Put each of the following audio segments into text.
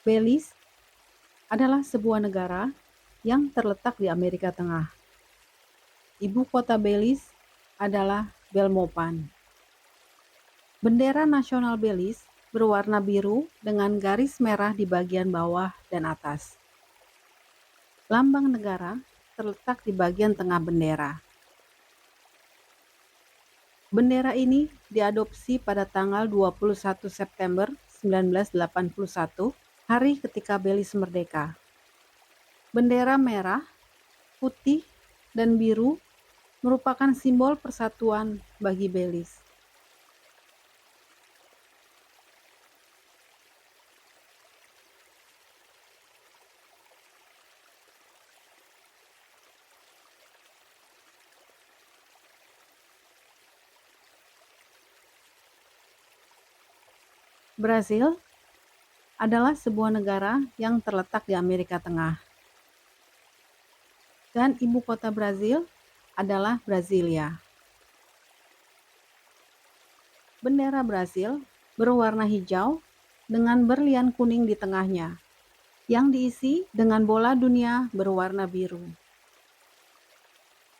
Belize adalah sebuah negara yang terletak di Amerika Tengah. Ibu kota Belize adalah Belmopan. Bendera nasional Belize berwarna biru dengan garis merah di bagian bawah dan atas. Lambang negara terletak di bagian tengah bendera. Bendera ini diadopsi pada tanggal 21 September 1981, hari ketika Belize merdeka. Bendera merah, putih, dan biru merupakan simbol persatuan bagi Belize. Brasil adalah sebuah negara yang terletak di Amerika Tengah. Dan ibu kota Brazil adalah Brasilia. Bendera Brasil berwarna hijau dengan berlian kuning di tengahnya, yang diisi dengan bola dunia berwarna biru.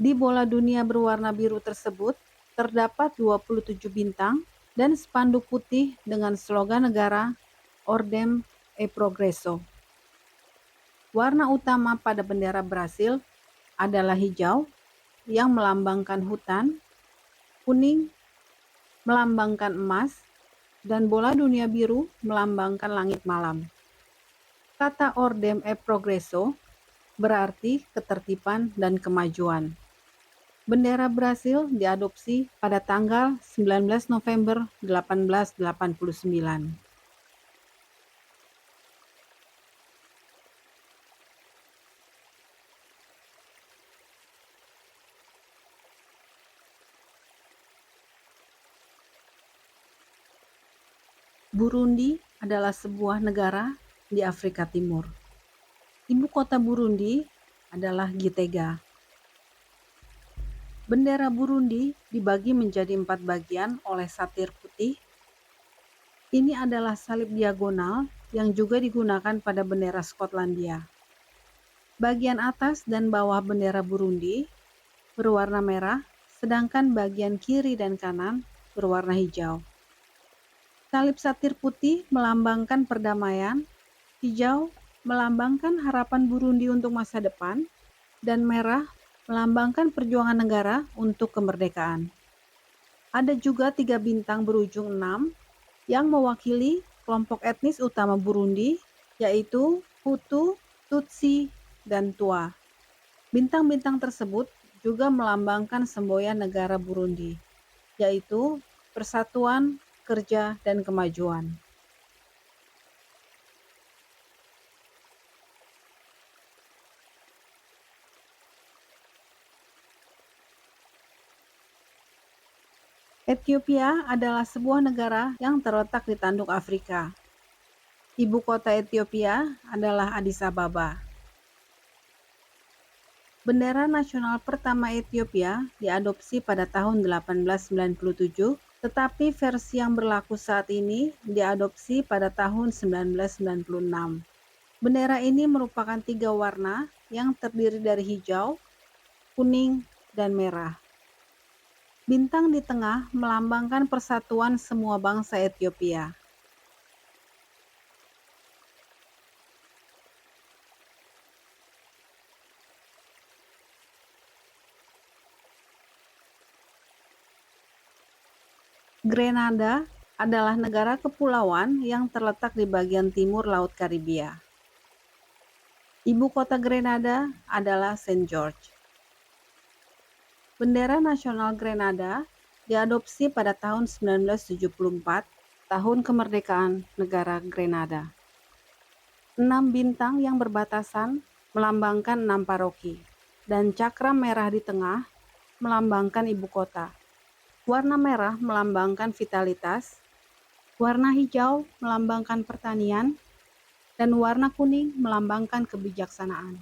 Di bola dunia berwarna biru tersebut terdapat 27 bintang dan spanduk putih dengan slogan negara Ordem e Progresso. Warna utama pada bendera Brasil adalah hijau yang melambangkan hutan, kuning melambangkan emas, dan bola dunia biru melambangkan langit malam. Kata Ordem e Progresso berarti ketertiban dan kemajuan. Bendera Brasil diadopsi pada tanggal 19 November 1889. Burundi adalah sebuah negara di Afrika Timur. Ibu kota Burundi adalah Gitega. Bendera Burundi dibagi menjadi 4 bagian oleh satir putih. Ini adalah salib diagonal yang juga digunakan pada bendera Skotlandia. Bagian atas dan bawah bendera Burundi berwarna merah, sedangkan bagian kiri dan kanan berwarna hijau. Salib satir putih melambangkan perdamaian, hijau melambangkan harapan Burundi untuk masa depan, dan merah melambangkan perjuangan negara untuk kemerdekaan. Ada juga 3 bintang berujung 6 yang mewakili kelompok etnis utama Burundi, yaitu Hutu, Tutsi, dan Twa. Bintang-bintang tersebut juga melambangkan semboyan negara Burundi, yaitu persatuan, kerja, dan kemajuan. Ethiopia adalah sebuah negara yang terletak di tanduk Afrika. Ibu kota Ethiopia adalah Addis Ababa. Bendera nasional pertama Ethiopia diadopsi pada tahun 1897, tetapi versi yang berlaku saat ini diadopsi pada tahun 1996. Bendera ini merupakan 3 warna yang terdiri dari hijau, kuning, dan merah. Bintang di tengah melambangkan persatuan semua bangsa Ethiopia. Grenada adalah negara kepulauan yang terletak di bagian timur Laut Karibia. Ibu kota Grenada adalah Saint George. Bendera nasional Grenada diadopsi pada tahun 1974, tahun kemerdekaan negara Grenada. 6 bintang yang berbatasan melambangkan 6 paroki, dan cakram merah di tengah melambangkan ibu kota. Warna merah melambangkan vitalitas, warna hijau melambangkan pertanian, dan warna kuning melambangkan kebijaksanaan.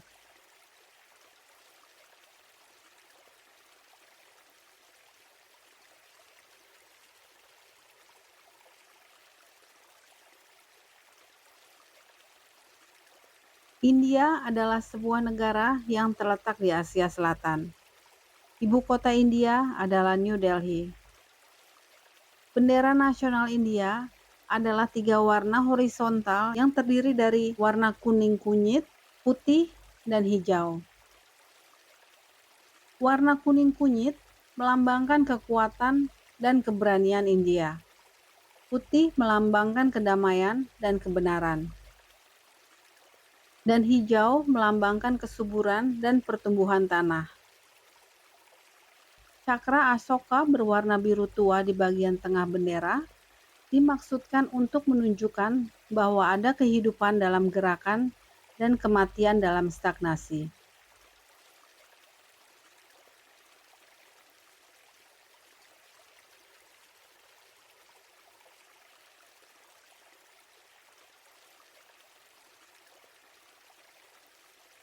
India adalah sebuah negara yang terletak di Asia Selatan. Ibu kota India adalah New Delhi. Bendera nasional India adalah 3 warna horizontal yang terdiri dari warna kuning kunyit, putih, dan hijau. Warna kuning kunyit melambangkan kekuatan dan keberanian India. Putih melambangkan kedamaian dan kebenaran. Dan hijau melambangkan kesuburan dan pertumbuhan tanah. Cakra Asoka berwarna biru tua di bagian tengah bendera dimaksudkan untuk menunjukkan bahwa ada kehidupan dalam gerakan dan kematian dalam stagnasi.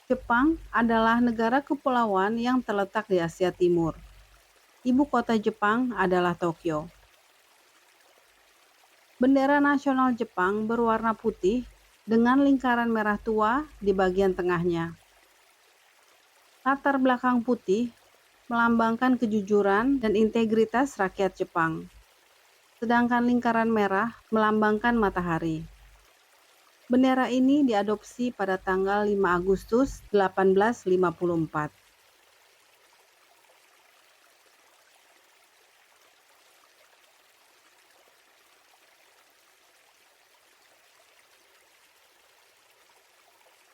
Jepang adalah negara kepulauan yang terletak di Asia Timur. Ibu kota Jepang adalah Tokyo. Bendera nasional Jepang berwarna putih dengan lingkaran merah tua di bagian tengahnya. Latar belakang putih melambangkan kejujuran dan integritas rakyat Jepang. Sedangkan lingkaran merah melambangkan matahari. Bendera ini diadopsi pada tanggal 5 Agustus 1854.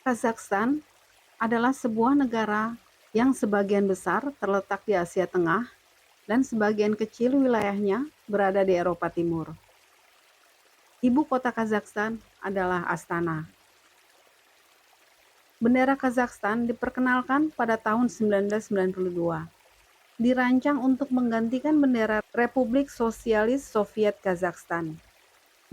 Kazakhstan adalah sebuah negara yang sebagian besar terletak di Asia Tengah dan sebagian kecil wilayahnya berada di Eropa Timur. Ibu kota Kazakhstan adalah Astana. Bendera Kazakhstan diperkenalkan pada tahun 1992. Dirancang untuk menggantikan bendera Republik Sosialis Soviet Kazakhstan.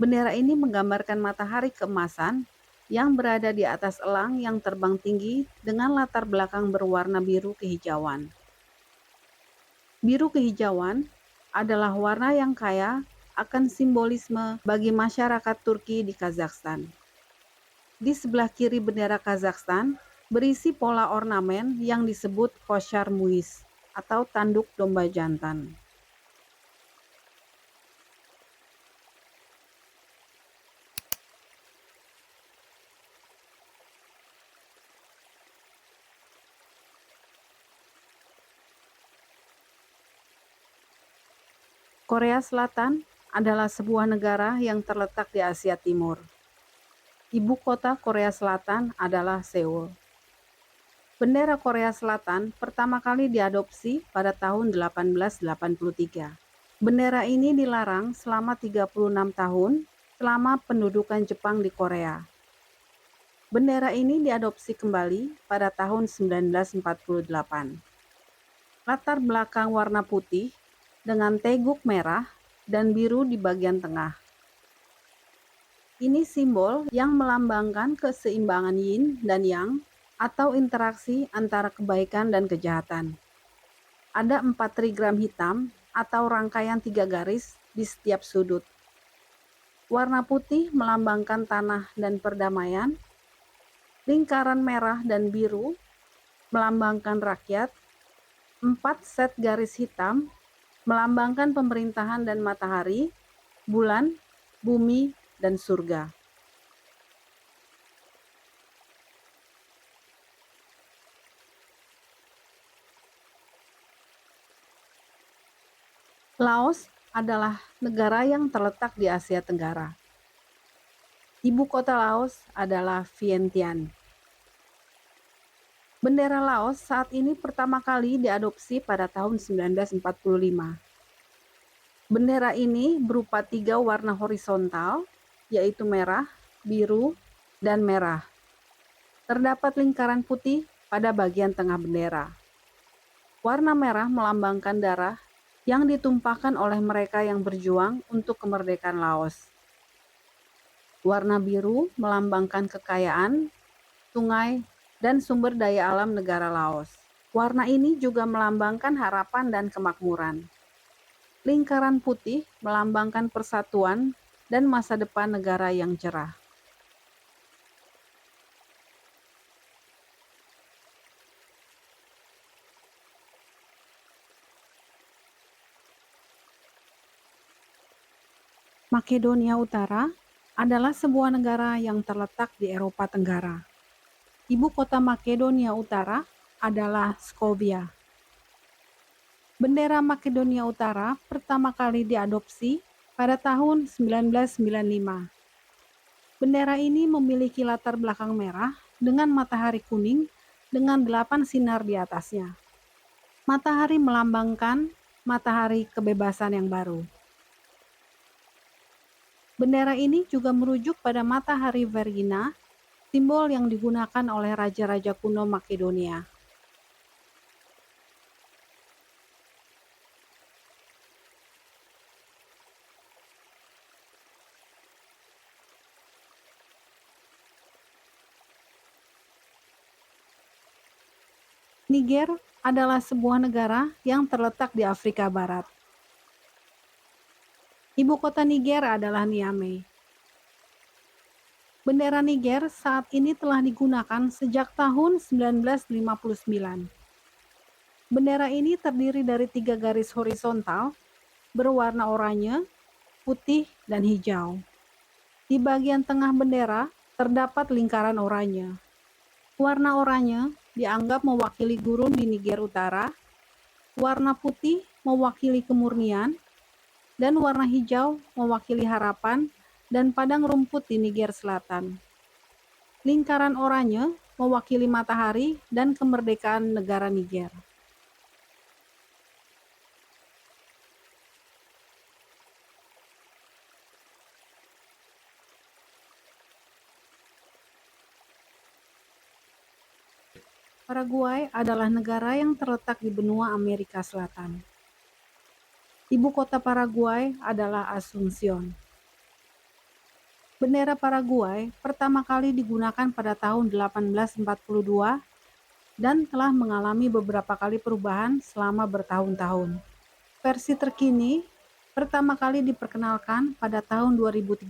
Bendera ini menggambarkan matahari keemasan yang berada di atas elang yang terbang tinggi dengan latar belakang berwarna biru kehijauan. Biru kehijauan adalah warna yang kaya akan simbolisme bagi masyarakat Turki di Kazakhstan. Di sebelah kiri bendera Kazakhstan berisi pola ornamen yang disebut koshar muiz atau tanduk domba jantan. Korea Selatan adalah sebuah negara yang terletak di Asia Timur. Ibu kota Korea Selatan adalah Seoul. Bendera Korea Selatan pertama kali diadopsi pada tahun 1883. Bendera ini dilarang selama 36 tahun selama pendudukan Jepang di Korea. Bendera ini diadopsi kembali pada tahun 1948. Latar belakang warna putih dengan teguk merah dan biru di bagian tengah. Ini simbol yang melambangkan keseimbangan yin dan yang atau interaksi antara kebaikan dan kejahatan. Ada 4 trigram hitam atau rangkaian 3 garis di setiap sudut. Warna putih melambangkan tanah dan perdamaian. Lingkaran merah dan biru melambangkan rakyat. 4 set garis hitam melambangkan pemerintahan dan matahari, bulan, bumi, dan surga. Laos adalah negara yang terletak di Asia Tenggara. Ibu kota Laos adalah Vientiane. Bendera Laos saat ini pertama kali diadopsi pada tahun 1945. Bendera ini berupa 3 warna horizontal, yaitu merah, biru, dan merah. Terdapat lingkaran putih pada bagian tengah bendera. Warna merah melambangkan darah yang ditumpahkan oleh mereka yang berjuang untuk kemerdekaan Laos. Warna biru melambangkan kekayaan, sungai, dan sumber daya alam negara Laos. Warna ini juga melambangkan harapan dan kemakmuran. Lingkaran putih melambangkan persatuan dan masa depan negara yang cerah. Makedonia Utara adalah sebuah negara yang terletak di Eropa Tenggara. Ibu kota Makedonia Utara adalah Skopje. Bendera Makedonia Utara pertama kali diadopsi pada tahun 1995. Bendera ini memiliki latar belakang merah dengan matahari kuning dengan 8 sinar di atasnya. Matahari melambangkan matahari kebebasan yang baru. Bendera ini juga merujuk pada matahari Vergina, simbol yang digunakan oleh raja-raja kuno Makedonia. Niger adalah sebuah negara yang terletak di Afrika Barat. Ibu kota Niger adalah Niamey. Bendera Niger saat ini telah digunakan sejak tahun 1959. Bendera ini terdiri dari 3 garis horizontal berwarna oranye, putih, dan hijau. Di bagian tengah bendera terdapat lingkaran oranye. Warna oranye dianggap mewakili gurun di Niger Utara, warna putih mewakili kemurnian, dan warna hijau mewakili harapan dan padang rumput di Niger Selatan. Lingkaran oranye mewakili matahari dan kemerdekaan negara Niger. Paraguay adalah negara yang terletak di benua Amerika Selatan. Ibu kota Paraguay adalah Asunción. Bendera Paraguay pertama kali digunakan pada tahun 1842 dan telah mengalami beberapa kali perubahan selama bertahun-tahun. Versi terkini pertama kali diperkenalkan pada tahun 2013.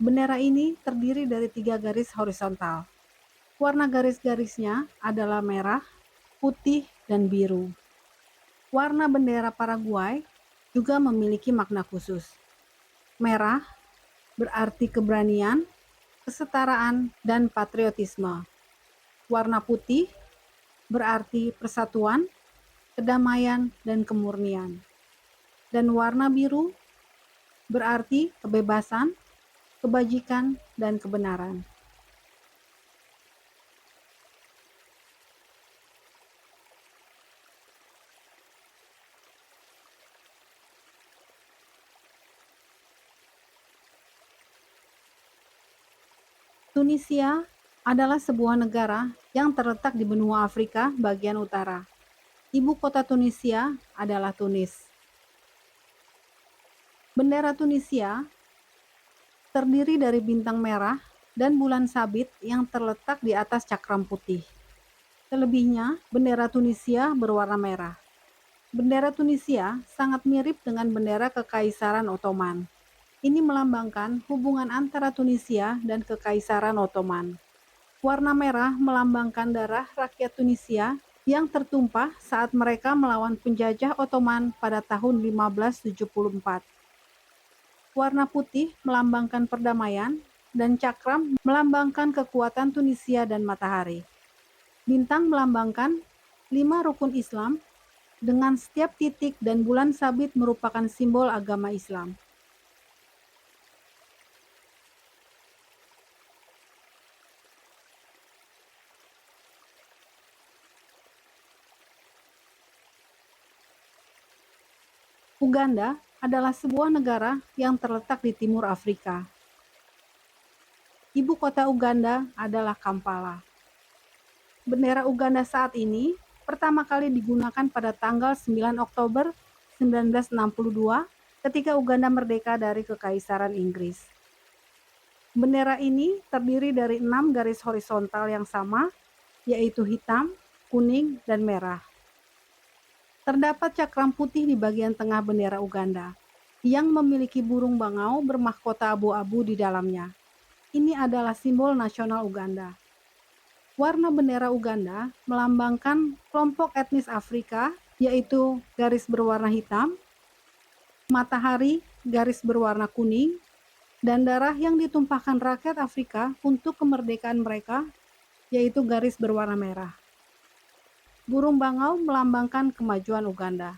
Bendera ini terdiri dari 3 garis horizontal. Warna garis-garisnya adalah merah, putih, dan biru. Warna bendera Paraguay juga memiliki makna khusus. Merah berarti keberanian, kesetaraan, dan patriotisme. Warna putih berarti persatuan, kedamaian, dan kemurnian. Dan warna biru berarti kebebasan, kebajikan, dan kebenaran. Tunisia adalah sebuah negara yang terletak di benua Afrika bagian utara. Ibu kota Tunisia adalah Tunis. Bendera Tunisia terdiri dari bintang merah dan bulan sabit yang terletak di atas cakram putih. Selebihnya, bendera Tunisia berwarna merah. Bendera Tunisia sangat mirip dengan bendera Kekaisaran Ottoman. Ini melambangkan hubungan antara Tunisia dan Kekaisaran Ottoman. Warna merah melambangkan darah rakyat Tunisia yang tertumpah saat mereka melawan penjajah Ottoman pada tahun 1574. Warna putih melambangkan perdamaian dan cakram melambangkan kekuatan Tunisia dan matahari. Bintang melambangkan 5 rukun Islam dengan setiap titik dan bulan sabit merupakan simbol agama Islam. Uganda adalah sebuah negara yang terletak di timur Afrika. Ibu kota Uganda adalah Kampala. Bendera Uganda saat ini pertama kali digunakan pada tanggal 9 Oktober 1962 ketika Uganda merdeka dari Kekaisaran Inggris. Bendera ini terdiri dari 6 garis horizontal yang sama, yaitu hitam, kuning, dan merah. Terdapat cakram putih di bagian tengah bendera Uganda, yang memiliki burung bangau bermahkota abu-abu di dalamnya. Ini adalah simbol nasional Uganda. Warna bendera Uganda melambangkan kelompok etnis Afrika, yaitu garis berwarna hitam, matahari, garis berwarna kuning, dan darah yang ditumpahkan rakyat Afrika untuk kemerdekaan mereka, yaitu garis berwarna merah. Burung bangau melambangkan kemajuan Uganda.